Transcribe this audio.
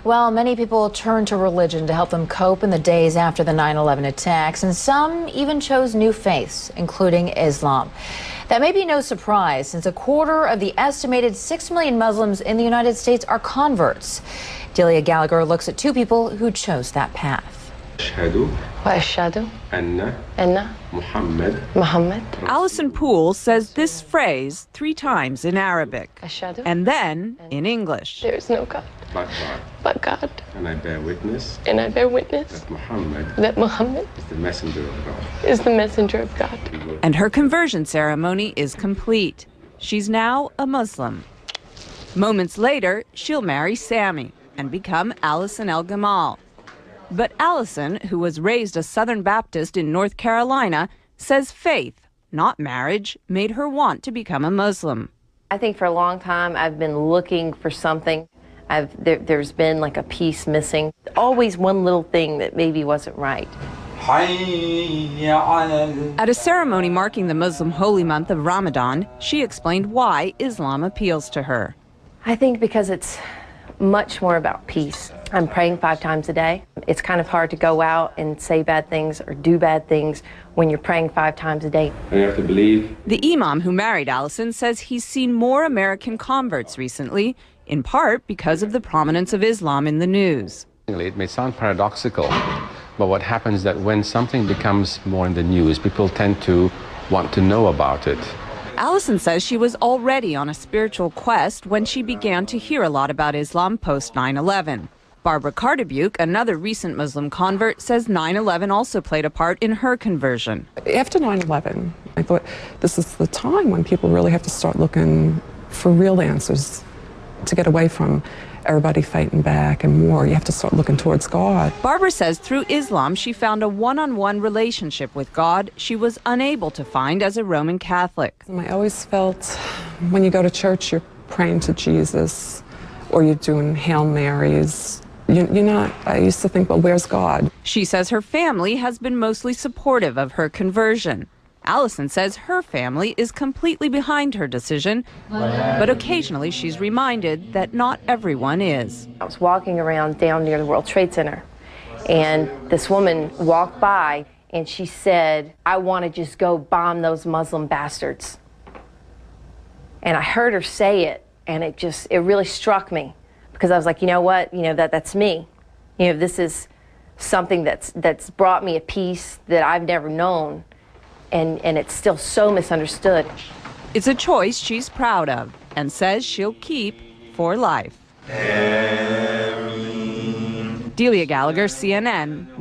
Well, many people turned to religion to help them cope in the days after the 9/11 attacks, and some even chose new faiths, including Islam. That may be no surprise, since a quarter of the estimated 6 million Muslims in the United States are converts. Delia Gallagher looks at two people who chose that path. Allison Poole says this phrase 3 times in Arabic and then in English. There is no God but God. And I bear witness. That Muhammad is the messenger of God. And her conversion ceremony is complete. She's now a Muslim. Moments later, she'll marry Sammy and become Allison El Gamal. But Allison, who was raised a Southern Baptist in North Carolina, says faith, not marriage, made her want to become a Muslim. I think for a long time I've been looking for something. There's been like a piece missing. Always one little thing that maybe wasn't right. At a ceremony marking the Muslim holy month of Ramadan, she explained why Islam appeals to her. I think because it's much more about peace. I'm praying 5 times a day. It's kind of hard to go out and say bad things or do bad things when you're praying 5 times a day. And you have to believe. The imam who married Allison says he's seen more American converts recently, in part because of the prominence of Islam in the news. It may sound paradoxical, but what happens is that when something becomes more in the news, people tend to want to know about it. Allison says she was already on a spiritual quest when she began to hear a lot about Islam post 9/11. Barbara Cardebuke, another recent Muslim convert, says 9/11 also played a part in her conversion. After 9/11, I thought this is the time when people really have to start looking for real answers to get away from everybody fighting back and war. You have to start looking towards God. Barbara says through Islam she found a one-on-one relationship with God she was unable to find as a Roman Catholic. I always felt when you go to church you're praying to Jesus or you're doing Hail Marys. You're not, I used to think, well, where's God? She says her family has been mostly supportive of her conversion. Allison says her family is completely behind her decision, but occasionally she's reminded that not everyone is. I was walking around down near the World Trade Center, and this woman walked by, and she said, "I want to just go bomb those Muslim bastards." And I heard her say it, and it really struck me, because I was like, you know what, that's me. This is something that's brought me a peace that I've never known. And it's still so misunderstood. It's a choice she's proud of and says she'll keep for life. Delia Gallagher, CNN.